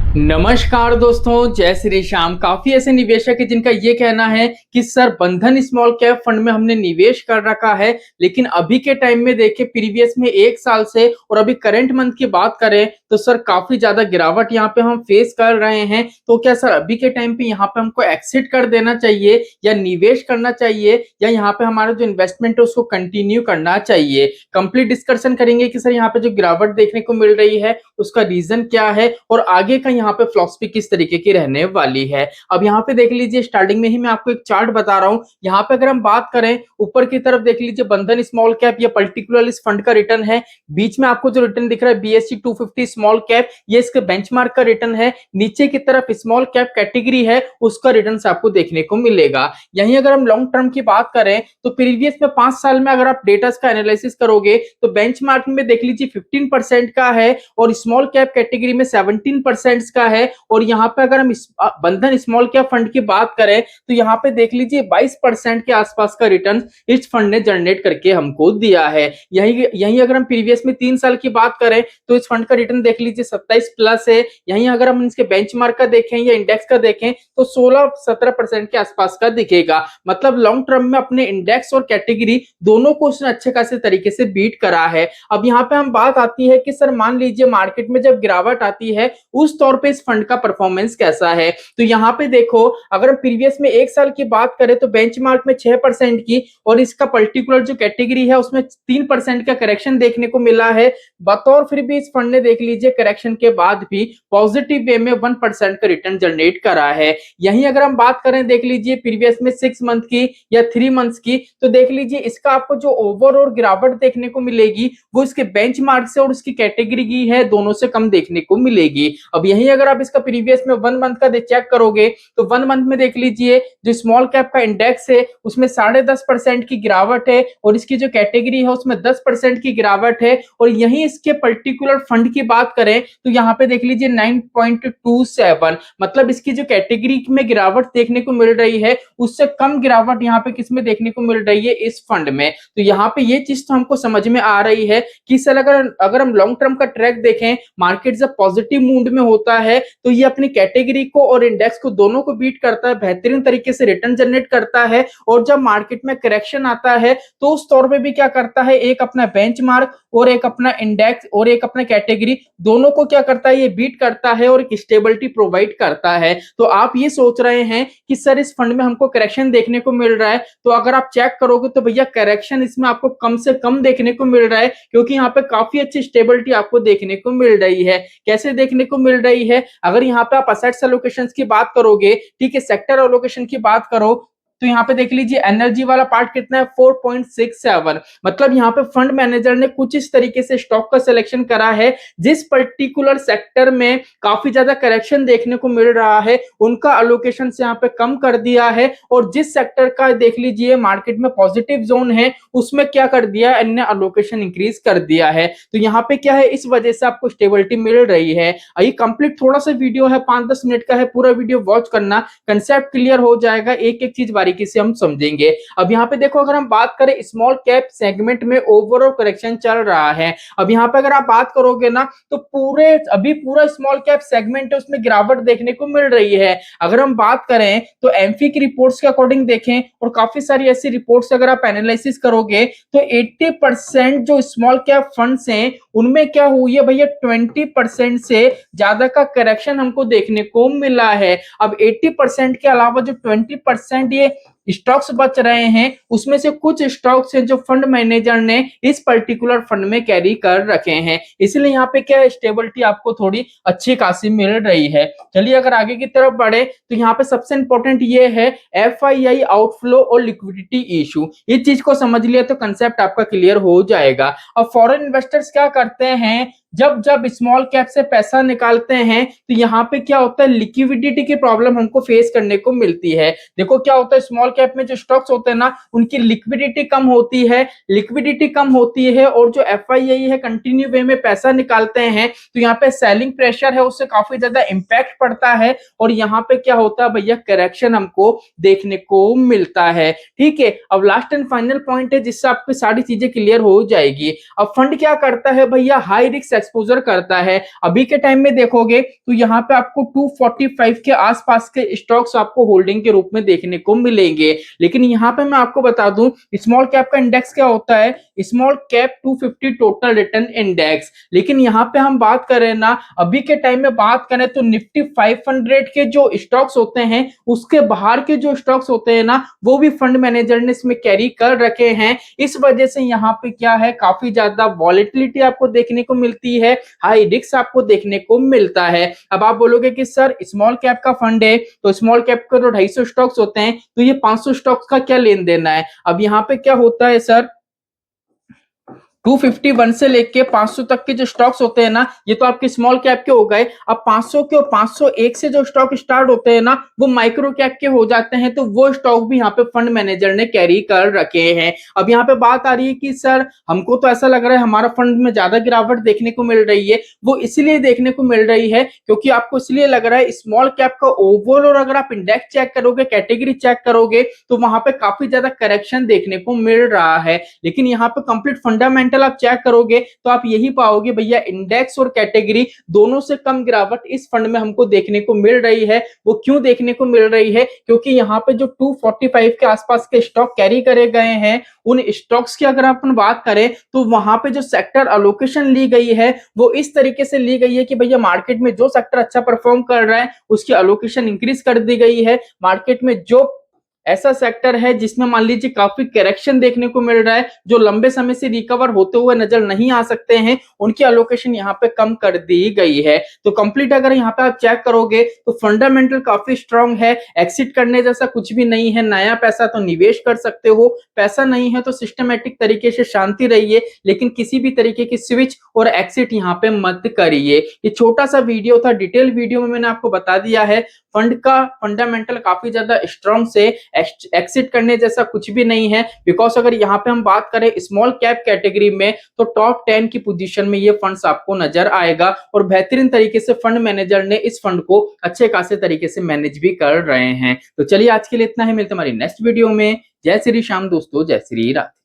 नमस्कार दोस्तों, जय श्री श्याम। काफी ऐसे निवेशक हैं जिनका ये कहना है कि सर बंधन स्मॉल कैप फंड में हमने निवेश कर रखा है, लेकिन अभी के टाइम में देखिए प्रीवियस में 1 साल से और अभी करंट मंथ की बात करें तो सर काफी ज्यादा गिरावट यहाँ पे हम फेस कर रहे हैं। तो क्या सर अभी के टाइम पे यहाँ पे हमको एक्सिट कर देना चाहिए या निवेश करना चाहिए या यहाँ पे हमारा जो इन्वेस्टमेंट है उसको कंटिन्यू करना चाहिए? कंप्लीट डिस्कशन करेंगे कि सर यहाँ पे जो गिरावट देखने को मिल रही है उसका रीजन क्या है और आगे का यहाँ पे फिलॉसफी किस तरीके की रहने वाली है। अब यहाँ पे देख लीजिए, स्टार्टिंग में ही मैं आपको एक चार्ट बता रहा हूँ। यहाँ पे अगर हम बात करें ऊपर की तरफ देख लीजिए बंधन स्मॉल कैप, ये पर्टिकुलर इस फंड का रिटर्न है। बीच में आपको जो रिटर्न दिख रहा है BSE 250 स्मॉल कैप, ये इसके बेंचमार्क का रिटर्न है। नीचे की तरफ स्मॉल कैप कैटेगरी है, उसका रिटर्न आपको देखने को मिलेगा। यहीं अगर हम लॉन्ग टर्म की बात करें तो प्रीवियस में 5 साल में अगर आप डेटा का एनालिसिस करोगे तो बेंचमार्क में देख लीजिए 15% का है और स्मॉल कैप कैटेगरी में 17% का है। और यहाँ पे अगर हम बंधन स्मॉल कैप फंड की बात करें तो यहाँ पे देख लीजिए 22% के आसपास का रिटर्न इस फंड ने जनरेट करके हमको दिया है। यही यही अगर हम प्रीवियस में 3 साल की बात करें तो इस फंड का रिटर्न देख लीजिए 27 प्लस है। यहीं अगर हम इसके बेंचमार्क का देखें या इंडेक्स का देखें तो 16-17% के आसपास का दिखेगा। मतलब लॉन्ग टर्म में अपने इंडेक्स और कैटेगरी दोनों को उसने अच्छे खासे तरीके से बीट करा है। अब यहाँ पे हम बात आती है कि सर मान लीजिए मार्केट में जब गिरावट आती है उस तौर पे इस फंड का परफॉर्मेंस कैसा है। तो यहाँ पे देखो, अगर हम प्रीवियस में 1 साल की बात करें तो बेंचमार्क में 6% की और इसका पर्टिकुलर जो कैटेगरी है उसमें 3% का करेक्शन देखने को मिला है। बतौर फिर भी इस फंड ने देख लीजिए करेक्शन के बाद भी पॉजिटिव वे में 1% का रिटर्न जनरेट करा है। यहीं अगर हम बात करें देख लीजिए प्रीवियस में 6 मंथ की या 3 मंथ्स की, तो देख लीजिए इसका आपको जो ओवरऑल गिरावट देखने को मिलेगी वो इसके बेंचमार्क से और उसकी कैटेगरी की है दोनों से कम देखने को मिलेगी। अब यहीं अगर आप इसका प्रीवियस में 1 मंथ का चेक करोगे तो 1 मंथ में देख लीजिए जो स्मॉल कैप का इंडेक्स है उसमें 10.5% की गिरावट है और इसकी जो कैटेगरी है उसमें 10% की गिरावट है। और यहीं इसके पर्टिकुलर फंड की बात करें तो यहाँ पे देख लीजिए 9.27, मतलब इसकी जो कैटेगरी में गिरावट देखने को मिल रही है उससे कम गिरावट यहाँ पे किसमें देखने को मिल रही है, इस फंड में। तो यहाँ पे ये चीज तो हमको समझ में आ रही है कि सर अगर हम लॉन्ग टर्म का ट्रैक देखें, मार्केट जब पॉजिटिव मूड में होता है तो ये अपनी कैटेगरी को और इंडेक्स को दोनों को बीट करता है, बेहतरीन तरीके से रिटर्न जनरेट करता है। और जब मार्केट में करेक्शन आता है तो उस तौर पे भी क्या करता है, एक अपना बेंचमार्क और एक अपना इंडेक्स और एक अपना कैटेगरी दोनों को क्या करता है, ये बीट करता है और एक स्टेबिलिटी प्रोवाइड करता है। तो आप ये सोच रहे हैं कि सर इस फंड में हमको करेक्शन देखने को मिल रहा है, तो अगर आप चेक करोगे तो भैया करेक्शन इसमें आपको कम से कम देखने को मिल रहा है, क्योंकि यहाँ पे काफी अच्छी स्टेबिलिटी आपको देखने को मिल रही है। कैसे देखने को मिल रही है, अगर यहाँ पे आप असेट्स एलोकेशंस की बात करोगे, ठीक है, सेक्टर एलोकेशन की बात करो तो यहाँ पे देख लीजिए एनर्जी वाला पार्ट कितना है, 4.67। मतलब यहाँ पे फंड मैनेजर ने कुछ इस तरीके से स्टॉक का सिलेक्शन करा है जिस पर्टिकुलर सेक्टर में काफी ज्यादा करेक्शन देखने को मिल रहा है उनका अलोकेशन से यहाँ पे कम कर दिया है, और जिस सेक्टर का देख लीजिए मार्केट में पॉजिटिव जोन है उसमें क्या कर दिया, अन्य अलोकेशन इंक्रीज कर दिया है। तो यहाँ पे क्या है, इस वजह से आपको स्टेबिलिटी मिल रही है। ये कंप्लीट थोड़ा सा वीडियो है, 5-10 मिनट का है, पूरा वीडियो वॉच करना, कंसेप्ट क्लियर हो जाएगा, एक एक चीज बारीकी से हम समझेंगे। अब यहाँ पे देखो, अगर हम बात करें स्मॉल कैप सेगमेंट में ओवरऑल करेक्शन चल रहा है। अब यहाँ पे अगर आप बात करोगे ना तो पूरा स्मॉल कैप सेगमेंट है उसमें गिरावट देखने को मिल रही है। अगर हम बात करें तो एमफी की रिपोर्ट्स के अकॉर्डिंग देखें और काफी सारी ऐसी रिपोर्ट्स अगर आप एनालिसिस करोगे तो 80% जो स्मॉल कैप फंड्स हैं उनमें क्या हुई है भैया, 20% से ज्यादा का करेक्शन हमको देखने को मिला है। अब 80% के अलावा जो 20% ये स्टॉक्स बच रहे हैं उसमें से कुछ स्टॉक्स हैं जो फंड मैनेजर ने इस पर्टिकुलर फंड में कैरी कर रखे हैं, इसलिए यहाँ पे क्या स्टेबिलिटी आपको थोड़ी अच्छी खासी मिल रही है। चलिए अगर आगे की तरफ बढ़े तो यहाँ पे सबसे इंपॉर्टेंट ये है FII आउटफ्लो और लिक्विडिटी इशू। इस चीज को समझ लिया तो कंसेप्ट आपका क्लियर हो जाएगा। अब फॉरेन इन्वेस्टर्स क्या करते हैं, जब जब स्मॉल कैप से पैसा निकालते हैं तो यहाँ पे क्या होता है, लिक्विडिटी की प्रॉब्लम हमको फेस करने को मिलती है। देखो क्या होता है, स्मॉल कैप में जो स्टॉक्स होते हैं ना उनकी लिक्विडिटी कम होती है, और जो एफआईआई है कंटिन्यू वे में पैसा निकालते हैं, तो यहाँ पे सेलिंग प्रेशर है उससे काफी ज्यादा इंपैक्ट पड़ता है, और यहाँ पे क्या होता है भैया, करेक्शन हमको देखने को मिलता है। ठीक है, अब लास्ट एंड फाइनल पॉइंट है जिससे आपकी सारी चीजें क्लियर हो जाएगी। अब फंड क्या करता है भैया, हाई रिस्क एक्सपोजर करता है। अभी के टाइम में देखोगे तो यहाँ पे आपको 245 के आसपास के स्टॉक्स आपको होल्डिंग के रूप में देखने को मिलेंगे। लेकिन यहाँ पे मैं आपको बता दूं, स्मॉल कैप का इंडेक्स क्या होता है, small cap 250 total return index. लेकिन यहाँ पे हम बात करें ना, अभी के टाइम में बात करें तो निफ्टी 500 के जो स्टॉक्स होते हैं उसके बाहर के जो स्टॉक्स होते हैं ना वो भी फंड मैनेजर ने इसमें कैरी कर रखे हैं। इस वजह से यहाँ पे क्या है, काफी ज्यादा वॉलेटिलिटी आपको देखने को मिलती है, हाई रिस्क आपको देखने को मिलता है। अब आप बोलोगे कि सर स्मॉल कैप का फंड है तो स्मॉल कैप के तो 250 स्टॉक्स होते हैं, तो ये 500 स्टॉक्स का क्या लेन देना है। अब यहाँ पे क्या होता है सर, 251 से लेके 500 तक के जो स्टॉक्स होते हैं ना ये तो आपके स्मॉल कैप के हो गए। अब 500 के और 501 से जो स्टॉक स्टार्ट होते हैं ना वो माइक्रो कैप के हो जाते हैं, तो वो स्टॉक भी यहाँ पे फंड मैनेजर ने कैरी कर रखे हैं। अब यहाँ पे बात आ रही है कि सर हमको तो ऐसा लग रहा है हमारा फंड में ज्यादा गिरावट देखने को मिल रही है, वो इसलिए देखने को मिल रही है क्योंकि आपको इसलिए लग रहा है स्मॉल कैप का ओवरऑल, और अगर आप इंडेक्स चेक करोगे, कैटेगरी चेक करोगे तो वहां पे काफी ज्यादा करेक्शन देखने को मिल रहा है। लेकिन यहाँ पे कंप्लीट फंडामेंटल आप चेक करोगे तो आप यही पाओगे भैया, इंडेक्स और कैटेगरी दोनों से कम गिरावट इस फंड में हमको देखने को मिल रही है। वो क्यों देखने को मिल रही है, क्योंकि यहाँ पे जो 245 के आसपास के स्टॉक कैरी करे गए हैं उन स्टॉक्स की अगर अपन बात करें तो वहां पे जो सेक्टर अलोकेशन ली गई है वो इस तरीके से ली गई है कि भैया मार्केट में जो सेक्टर अच्छा परफॉर्म कर रहा है उसकी अलोकेशन इंक्रीज कर दी गई है। मार्केट में जो ऐसा सेक्टर है जिसमें मान लीजिए काफी करेक्शन देखने को मिल रहा है, जो लंबे समय से रिकवर होते हुए नजर नहीं आ सकते हैं, उनकी अलोकेशन यहाँ पे कम कर दी गई है। तो कंप्लीट अगर यहाँ पे आप चेक करोगे तो फंडामेंटल काफी स्ट्रांग है, एक्सिट करने जैसा कुछ भी नहीं है। नया पैसा तो निवेश कर सकते हो, पैसा नहीं है तो सिस्टमेटिक तरीके से शांति रहिए, लेकिन किसी भी तरीके की स्विच और एक्सिट यहाँ पे मत करिए। ये छोटा सा वीडियो था, डिटेल वीडियो में मैंने आपको बता दिया है फंड का फंडामेंटल काफी ज्यादा स्ट्रांग से, एक्सिट करने जैसा कुछ भी नहीं है। बिकॉज अगर यहाँ पे हम बात करें स्मॉल कैप कैटेगरी में तो टॉप 10 की पोजीशन में ये फंड्स आपको नजर आएगा, और बेहतरीन तरीके से फंड मैनेजर ने इस फंड को अच्छे खासे तरीके से मैनेज भी कर रहे हैं। तो चलिए आज के लिए इतना ही, मिलते हमारी नेक्स्ट वीडियो में। जय श्री श्याम दोस्तों, जय श्री राधे।